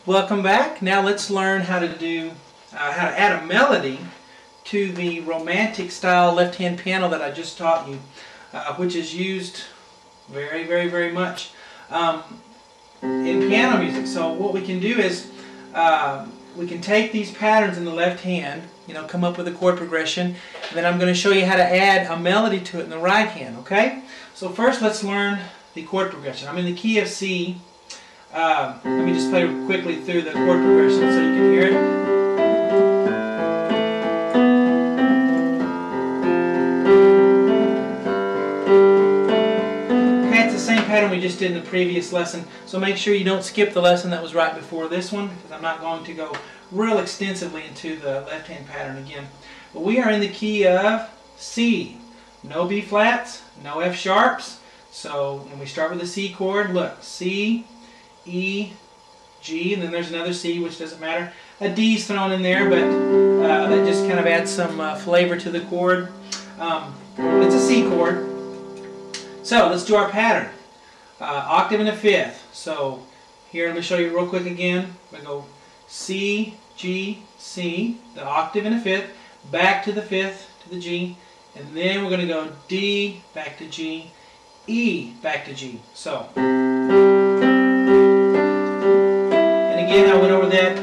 Welcome back. Now let's learn how to add a melody to the romantic style left-hand piano that I just taught you, which is used very much in piano music. So what we can do is we can take these patterns in the left hand, come up with a chord progression, and then I'm going to show you how to add a melody to it in the right hand. Okay? So first let's learn the chord progression. I'm in the key of C. Let me just play quickly through the chord progression so you can hear it. Pattern we just did in the previous lesson, so make sure you don't skip the lesson that was right before this one, because I'm not going to go real extensively into the left hand pattern again. But we are in the key of C. No B flats, no F sharps. So when we start with the C chord, look, C, E, G, and then there's another C, which doesn't matter. A D is thrown in there, but that just kind of adds some flavor to the chord. It's a C chord. So let's do our pattern. Octave and a fifth. So here, let me show you real quick again. We go C, G, C, the octave and a fifth, back to the fifth, to the G, and then we're going to go D, back to G, E, back to G. So, and again, I went over that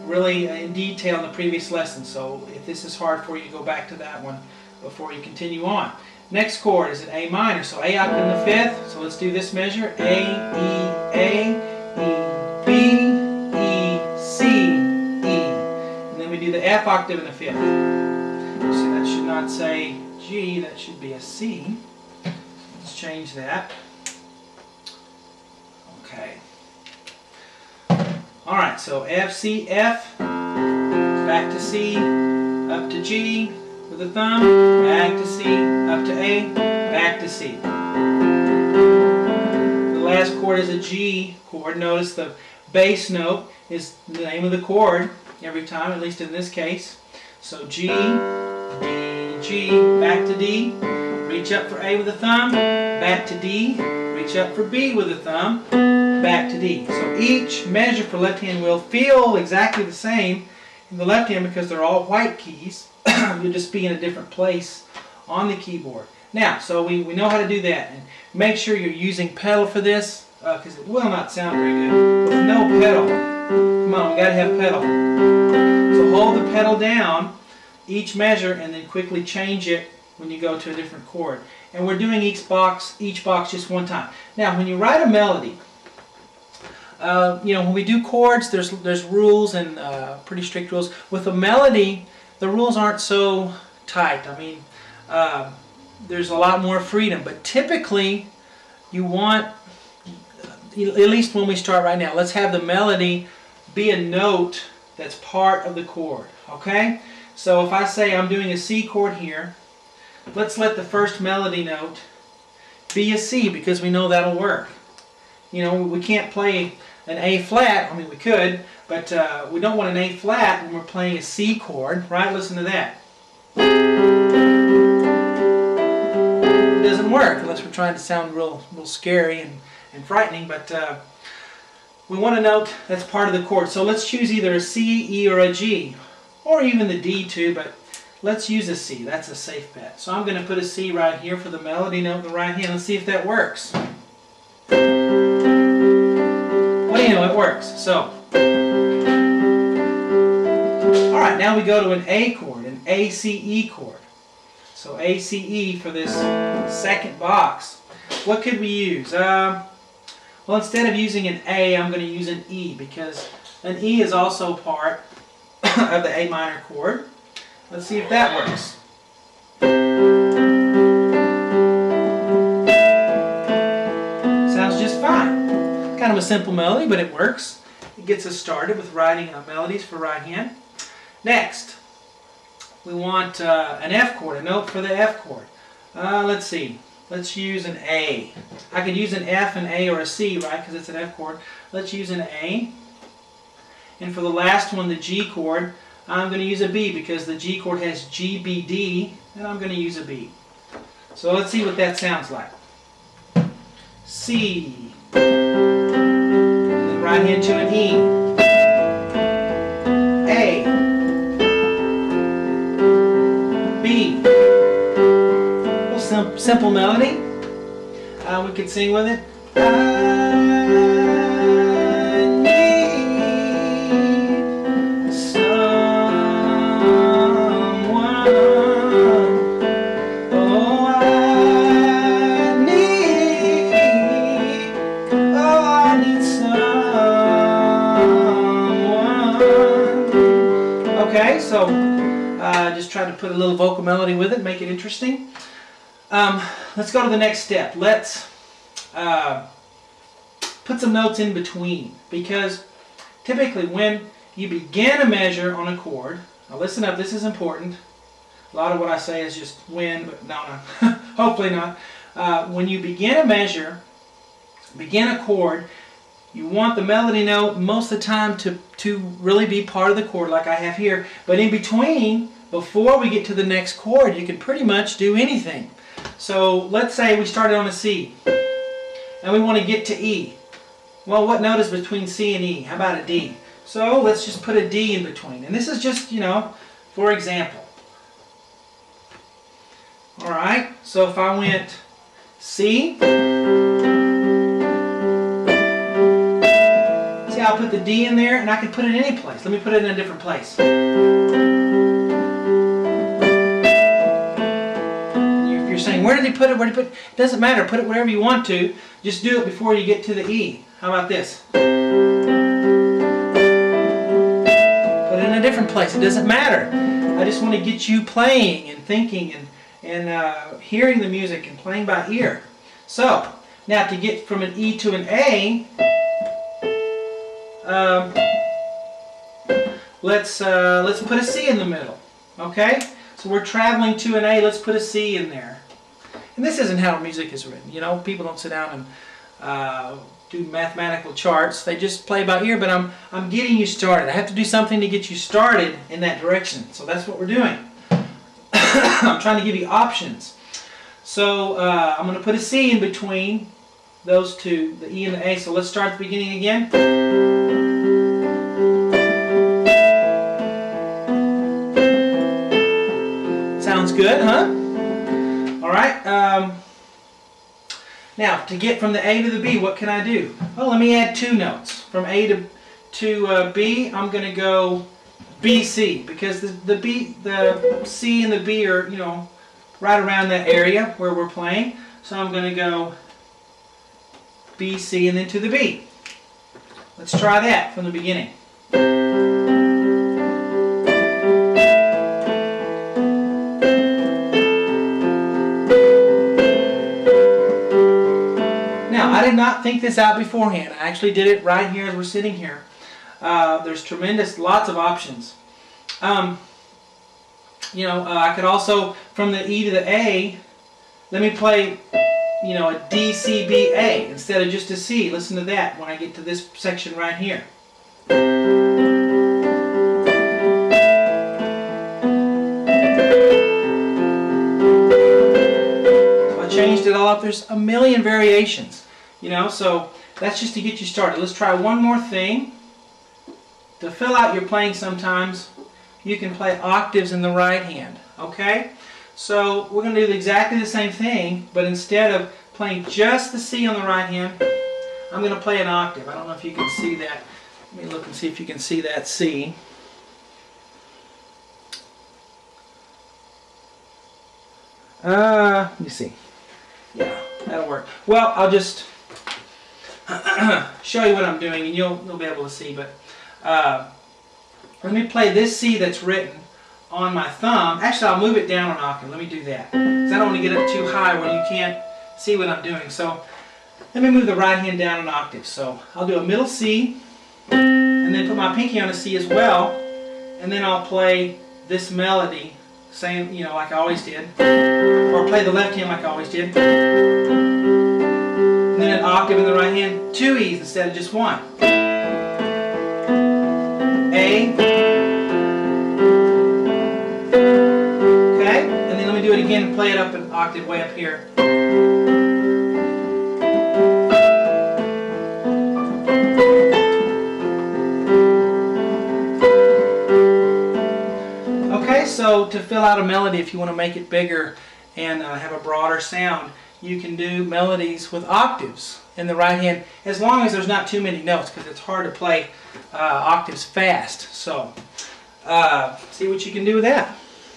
really in detail in the previous lesson. So if this is hard for you, go back to that one before you continue on. Next chord is an A minor, so A octave in the fifth. So let's do this measure: A, E, B, E, C, E. And then we do the F octave in the fifth. So that should not say G, that should be a C. Let's change that. Okay. Alright, so F, C, F, back to C, up to G, with the thumb, back to C, up to A, back to C. The last chord is a G chord. Notice the bass note is the name of the chord every time, at least in this case. So G, D, G, back to D, reach up for A with the thumb, back to D, reach up for B with the thumb, back to D. So each measure for left hand will feel exactly the same in the left hand because they're all white keys. You'll just be in a different place on the keyboard. Now, so we know how to do that. And make sure you're using pedal for this, because it will not sound very good with no pedal. Come on, we got to have pedal. So hold the pedal down, each measure, and then quickly change it when you go to a different chord. And we're doing each box just one time. Now, when you write a melody, when we do chords, there's rules and pretty strict rules. With a melody, the rules aren't so tight. I mean, there's a lot more freedom, but typically you want, at least when we start right now, let's have the melody be a note that's part of the chord, okay? So if I say I'm doing a C chord here, let's let the first melody note be a C, because we know that'll work. We can't play an A flat. I mean, we could, but we don't want an A flat when we're playing a C chord, right? Listen to that. It doesn't work unless we're trying to sound real scary and frightening, but we want a note that's part of the chord. So let's choose either a C, E, or a G, or even the D too, but let's use a C. That's a safe bet. So I'm going to put a C right here for the melody note in the right hand. Let's see if that works. It works. So, alright, now we go to an A chord, an A-C-E chord. So A-C-E for this second box. What could we use? Well, instead of using an A, I'm going to use an E, because an E is also part of the A minor chord. Let's see if that works. Sounds just fine. Kind of a simple melody, but it works. It gets us started with writing melodies for right hand. Next, we want an F chord, a note for the F chord. Let's see. Let's use an A. I could use an F, an A, or a C, right, because it's an F chord. Let's use an A. And for the last one, the G chord, I'm going to use a B, because the G chord has G, B, D, and I'm going to use a B. So let's see what that sounds like. C. right hand to an E, A, B. A little simple melody. We could sing with it. I need someone. Oh, I need someone. Okay, so just try to put a little vocal melody with it, make it interesting. Let's go to the next step. Let's put some notes in between, because typically when you begin a measure on a chord, now listen up, this is important. A lot of what I say is just when, but no, hopefully not. When you begin a measure, begin a chord, you want the melody note most of the time to really be part of the chord like I have here. But in between, before we get to the next chord, you can pretty much do anything. So let's say we started on a C and we want to get to E. Well, what note is between C and E? How about a D? So let's just put a D in between. And this is just, you know, for example. Alright, so if I went C, see how I put the D in there, and I can put it in any place. Let me put it in a different place. Saying, where did he put it? Where did he put it? It doesn't matter. Put it wherever you want to. Just do it before you get to the E. How about this? Put it in a different place. It doesn't matter. I just want to get you playing and thinking and hearing the music and playing by ear. So, now to get from an E to an A, let's put a C in the middle. Okay? So we're traveling to an A. Let's put a C in there. And this isn't how music is written. You know, people don't sit down and do mathematical charts. They just play by ear, but I'm getting you started. I have to do something to get you started in that direction. So that's what we're doing. I'm trying to give you options. So I'm going to put a C in between those two, the E and the A. So let's start at the beginning again. Sounds good, huh? Alright, now to get from the A to the B, what can I do? Well, let me add two notes. From A to B, I'm going to go B, C, because the C and the B are, you know, right around that area where we're playing. So I'm going to go B, C, and then to the B. Let's try that from the beginning. I did not think this out beforehand. I actually did it right here as we're sitting here. There's lots of options. You know, I could also, from the E to the A, let me play, you know, a D, C, B, A instead of just a C. Listen to that when I get to this section right here. So I changed it all up. There's a million variations. You know, so that's just to get you started. Let's try one more thing. To fill out your playing sometimes, you can play octaves in the right hand. Okay? So we're going to do exactly the same thing, but instead of playing just the C on the right hand, I'm going to play an octave. I don't know if you can see that. Let me look and see if you can see that C. Let me see. Yeah, that'll work. Well, I'll just show you what I'm doing, and you'll be able to see. But let me play this C that's written on my thumb. Actually, I'll move it down an octave. Let me do that, because I don't want to get up too high where you can't see what I'm doing. So let me move the right hand down an octave. So I'll do a middle C, and then put my pinky on a C as well, and then I'll play this melody, same, you know, like I always did, or play the left hand like I always did. And then an octave in the right hand, two E's instead of just one. A. Okay, and then let me do it again and play it up an octave way up here. Also, to fill out a melody, if you want to make it bigger and have a broader sound, you can do melodies with octaves in the right hand, as long as there's not too many notes, because it's hard to play octaves fast. So, see what you can do with that.